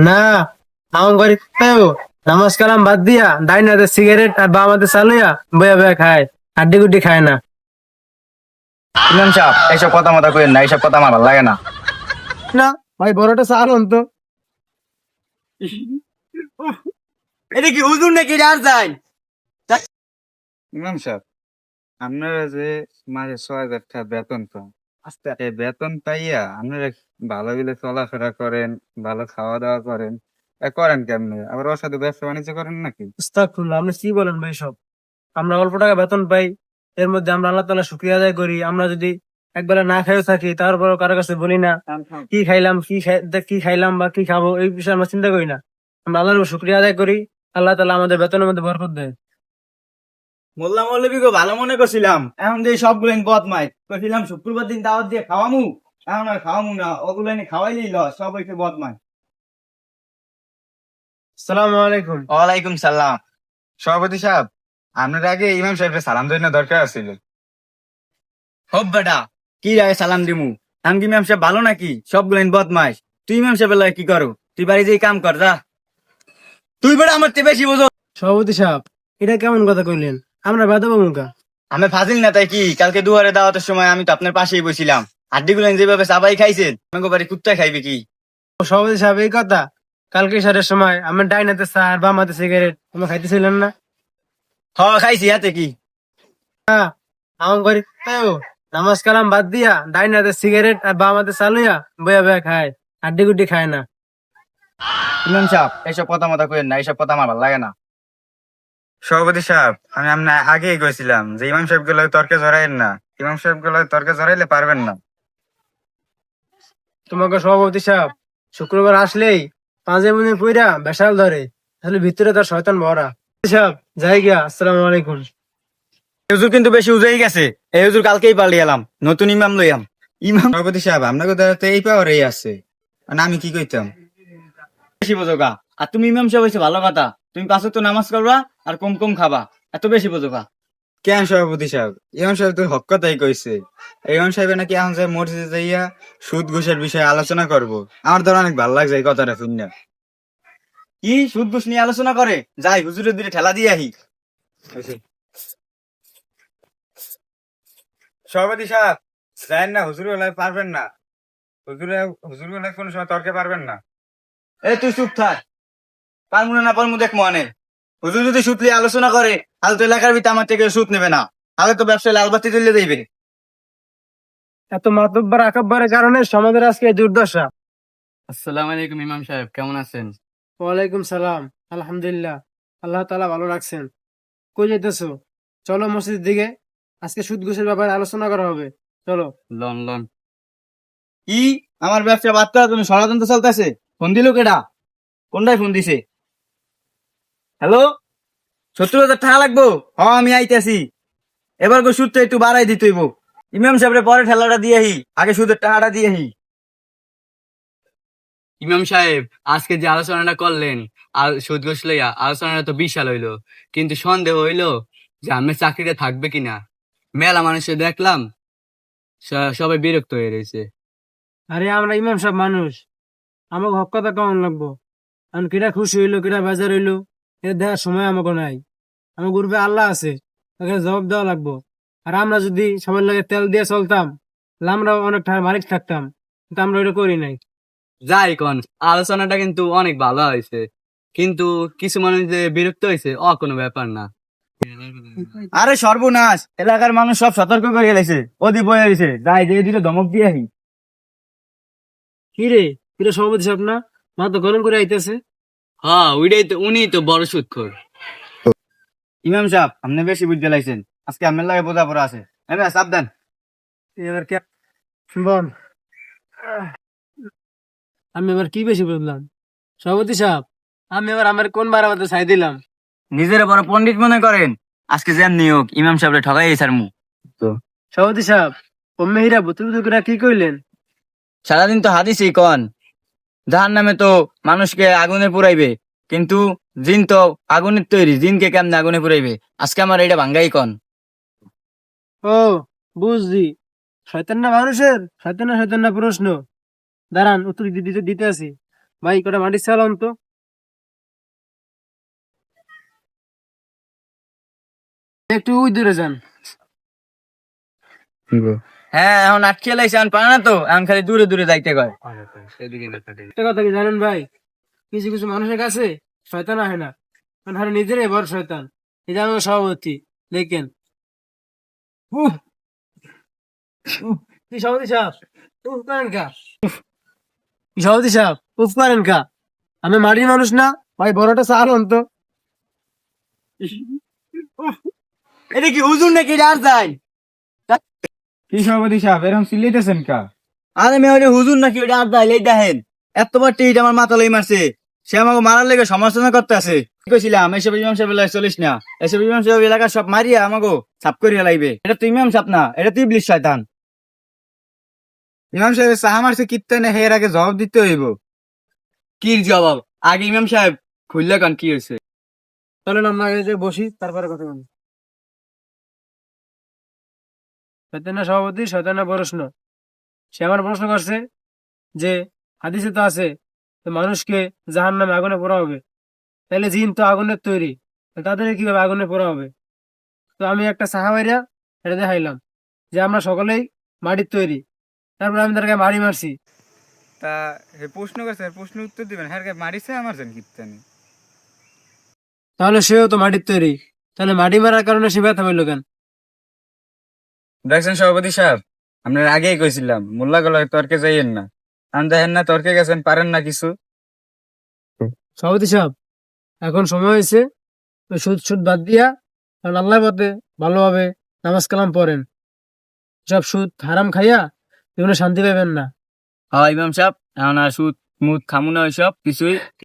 না, আমার বাড়ি নামাজ কালাম বাদ দিয়া ডাইনাতে সিগারেট আর বামাতে চালুয়া বয়া বয়া খায়, হাড্ডি গুড্ডি খায় না। ইমাম সাহেব এইসব কথা মতো কইেন না, এইসব কথা আমার ভালো লাগে না। না ভাই, বড়টা চালন তো। এটা কি হুজুর নাকি আর যাই? ইমাম সাহেব, আপনারা যে মাসে 6,000 টাকা বেতন পান, এই বেতন পাইয়া আপনারা ভালো বিলে চলাফেরা করেন, ভালো খাওয়া দাওয়া করেন, করেন কেমনে? আবার অসাধু ব্যবসা বাণিজ্য করেন নাকি? আস্তাগফিরুল্লাহ, আপনি কি বলেন ভাই সব? আমরা অল্প টাকা বেতন পাই, এর মধ্যে আমরা আল্লাহ তাআলা শুকরিয়া আদায় করি। আমরা যদি একবেলা না খেয়েও থাকি, তারপরও কারো কাছে বলি না কি খাইলাম, কি খাইলাম বা কি খাবো, এই বিষয়ে আমরা চিন্তা করি না। আমরা আল্লাহর উপর শুকরিয়া আদায় করি, আল্লাহ তাআলা আমাদের বেতনের মধ্যে বরকত দেয়। মোল্লা মৌলবীকে ভালো মনে করছিলাম, এখন যে সবগুলো বদমাই কইছিলাম শুক্রবার দিন দাওয়াত দিয়ে খাওয়ামু, এখন আর খাওয়ামু না, ওগুলো এনে খাওয়াইলেই লস, সব হইছে বদমাই। আসসালামু আলাইকুম। ওয়ালাইকুম সালাম। সভাপতি সাহেব, আপনার আগে ইমাম সাহেবের সালাম দেওয়ার দরকার ছিল। হব বেটা, কি রায় সালাম দিমু? আমি কি ইমাম সাহেব ভালো নাকি? সবগুলো বদমাইশ। তুই ইমাম সাহেবের লগে কি করো? তুই বাড়ি যেই কাম কর যা। তুই বেটা আমার চেয়ে বেশি বোঝো। সভাপতি সাহেব, এটা কেমন কথা কইলেন? আমরা বেদব মুখা। আমি ফাজিল না তাই কি? কালকে দুয়ারে দাওয়াতের সময় আমি তো আপনার পাশেই বসছিলাম, হাড্ডি গুলেন যেভাবে চাবাই খাইছেন, আমাকে বাড়ি কুত্তা খাইবে কি? সভাপতি সাহেব, এই কথা কালকে সারের সময় আমার ডাইনাতে চা আর বামাতে সিগারেট তুমি খাইতেছিলেন না? হ খাইছি, হাতে কি? আমার ঘরে নামাজ কালাম বাদ দিয়া ডাইনাতে সিগারেট আর বামাতে চালুয়া বয়া বয়া খায়, হাড্ডি গুড্ডি খায় না। ইমাম সাহেব এইসব কথা মতো কইেন না, এইসব কথা আমার ভালো লাগে না। সভাপতি সাহেব, আমি আপনার আগেই কইছিলাম যে ইমাম সাহেব গুলো তর্কে জড়াইেন না, ইমাম সাহেব গুলো তর্কে জড়াইলে পারবেন না। তোমাকে সভাপতি সাহেব শুক্রবার আসলেই পাঁচে মনে পুইরা বেসাল ধরে, আসলে ভিতরে তার শয়তান ভরা। সাহেব যাই গিয়া, আসসালামু আলাইকুম। এই হুজুর কিন্তু বেশি উজাই গেছে, এই হুজুর কালকেই পাল্টে এলাম, নতুন ইমাম লইয়াম। ইমাম সভাপতি সাহেব, আপনাকে দ্বারা তো এই পাওয়ারই আছে, মানে আমি কি কইতাম? বেশি বোঝো গা। আর তুমি ইমাম সাহেব হয়েছে ভালো কথা, তুমি পাঁচ ওয়াক্ত নামাজ করবা আর কম কম খাবা, এত বেশি বোঝো গা। কেন সভাপতি সাহেব? ইমাম সাহেব তো হক কথাই কইছে। ইমাম সাহেব নাকি এখন যে মসজিদে যাইয়া সুদ ঘুষের বিষয়ে আলোচনা করব। আমার ধর অনেক ভালো লাগছে এই কথাটা শুনে। কি সুদ ঘুষ নিয়ে আলোচনা করে? যাই হুজুরের দিকে ঠেলা দিয়ে আহি। সভাপতি সাহেব জানেন না, হুজুর বেলায় পারবেন না, হুজুর বেলায় কোনো সময় তর্কে পারবেন না। এ তুই চুপ থাক, পারমু না পারমু দেখ মনে। হুজুর যদি সুদ নিয়ে আলোচনা করে, তাহলে তো এলাকার ভিতরে আমার থেকে সুদ নেবে না, তাহলে তো ব্যবসায় লালবাতি তুলে দেবে। এত মাতব্বর আকাব্বরের কারণে সমাজের আজকে এই দুর্দশা। আসসালামু আলাইকুম ইমাম সাহেব, কেমন আছেন? ওয়ালাইকুম সালাম। আলহামদুলিল্লাহ, আল্লাহ তাআলা ভালো রাখছেন। কই যাইতেছো? চলো মসজিদের দিকে, আজকে সুদ ঘুষের ব্যাপারে আলোচনা করা হবে, চলো। Loan loan. কি আমার ব্যবসা বার্তা তুমি ষড়যন্ত্র চলতেছে? ফোন দিল কেডা? কোনটাই ফোন দিছে? হ্যালো, 70,000 টাকা লাগবো? হ আমি আইতেছি। এবার গো সুদটা একটু বাড়াই দিতেইব। ইমাম সাহেবের পরে ঠেলাটা দিয়েহি, আগে সুদের টাকাটা দিয়েহি। ইমাম সাহেব, আজকে যে আলোচনাটা করলেন আর সুদ ঘুষ লইয়া, আলোচনাটা তো বিশাল হইলো, কিন্তু সন্দেহ হইলো যে আমার চাকরিটা থাকবে কিনা। মেলা মানুষে দেখলাম সবাই বিরক্ত হয়ে রয়েছে। আরে আমরা ইমাম সব মানুষ, আমাকে হক কথা কেমন লাগবো? কারণ কিরা খুশি হইলো, কিরা বেজার হইলো, এটা দেখার সময় আমাকে নাই। আমার গ্রুপে আল্লাহ আছে, তাকে জবাব দেওয়া লাগবো। আর আমরা যদি সবার লাগে তেল দিয়ে চলতাম, তাহলে আমরাও অনেক টাকার মালিক থাকতাম, কিন্তু আমরা ওইটা করি নাই। যাই কোন, আলোচনাটা কিন্তু অনেক ভালো হয়েছে, কিন্তু কিছু মানুষ যে বিরক্ত হয়েছে কোনো ব্যাপার না। আরে সর্বনাশ, এলাকার মানুষ সব সতর্ক করে গেছে, ওদি বয়ে গেছে, যাই দিয়ে দিলে ধমক দিয়ে আহি। কি রে, কিরা সভাপতি সাহেব না, মা তো গরম করে আইতেছে। হ্যাঁ, ওইটাই তো, উনি তো বড় সুদখোর। ইমাম সাহেব আপনি বেশি বুঝতে লাইছেন, আজকে আমার লাগে বোঝাপড়া আছে। এবার সাবধান। এবার কে বল, আমি এবার কি বেশি বুঝলাম? সভাপতি সাহেব, আমি এবার আমার কোন বারাবাতে ছাই দিলাম? নিজের বড় পণ্ডিত মনে করেন, আজকে যেমনি হোক ইমাম সাহেবরে ঠগাই স্যার মু। সভাপতি সাহেব, অম্মে হীরা বুতুল বুতুরা কি কইলেন? সারাদিন তো হাদিসই কন, জাহান নামে তো মানুষকে আগুনে পুরাইবে, কিন্তু জিন তো আগুনের তৈরি, জিনকে কেমনে আগুনে পুরাইবে? আজকে আমার এটা ভাঙ্গাই কন। ও, বুঝছি। শয়তান না মানুষের, শয়তান না প্রশ্ন। দাঁড়ান, উত্তর দিতে দিতে আসি। ভাই কটা মাটি চালান তো। একটু ওই দূরে যান। হ্যাঁ এখন আটকে লাইছে, এখন পারে না তো, এখন খালি দূরে দূরে যাইতে কয়। একটা কথা কি জানেন ভাই, কিছু কিছু মানুষের কাছে শয়তান আহে না, কারণ হারে নিজেরাই বড় শয়তান। এই যে আমার সভাপতি দেখেন, উহ, কি সভাপতি সাহেব উফ করেন কা, কি সভাপতি সাহেব উফ করেন কা, আমি মাটির মানুষ না ভাই, বড়টা চালান তো। এটা কি হুজুর নাকি আর যায়? কি সভাপতি সাহেব এরকম চিল্লাইতেছেন কা? আরে মেয়ে ওটা হুজুর নাকি ওটা আর যায়? এই দেখেন এতবার টিট আমার মাথা লই মারছে, সে আমাকে মারার লেগে সমালোচনা করতে আছে। কি কইছিলাম এসব ইমাম সাহেব এলাকায় চলিস না, এসব ইমাম সাহেব এলাকা সব মারিয়া আমাকে সাফ করিয়া লাইবে। এটা তুই ইমাম সাহেব না, এটা তুই ইবলিস শয়তান। ইমাম সাহেব সাহা মারছে কীর্তনে, এর আগে জবাব দিতে হইব। কি জবাব? আগে ইমাম সাহেব খুললে কান কি হয়েছে? চলেন আমরা এই যে বসি, তারপরে কথা বলি। শয়তানের সভাপতি শয়তানের প্রশ্ন, সে আমার প্রশ্ন করছে যে হাদিসে তো আছে তো মানুষকে জাহান্নামে আগুনে পোড়া হবে, তাহলে জিন তো আগুনের তৈরি, তো তাদেরকে কিভাবে আগুনে পোড়া হবে? তো আমি একটা সাহাবাইরা এটা দেখাইলাম যে আমরা সকলেই মাটির তৈরি, তারপরে আমি তাদেরকে মারি মারছি। তা হে প্রশ্ন করছে, এর প্রশ্ন উত্তর দিবেন। হ্যাঁ মারিছে আমার যেন কীর্তনে। তাহলে সেও তো মাটির তৈরি, তাহলে মাটি মারার কারণে সে ব্যথা পেলো কেন? দেখছেন সভাপতি সাহেব, আপনার আগেই কইছিলাম মোল্লা গলায় তর্কে যাইয়েন না। আমি দেখেন না তর্কে গেছেন, পারেন না কিছু। সভাপতি সাহেব, এখন সময় হয়েছে ওই সুদ সুদ বাদ দিয়া কারণ আল্লাহ পথে ভালোভাবে নামাজ কালাম পড়েন। সব সুদ হারাম খাইয়া জীবনে শান্তি পাবেন না। হ্যাঁ ইমাম সাহেব, এখন আর সুদ মুদ খামু না ওইসব কিছুই।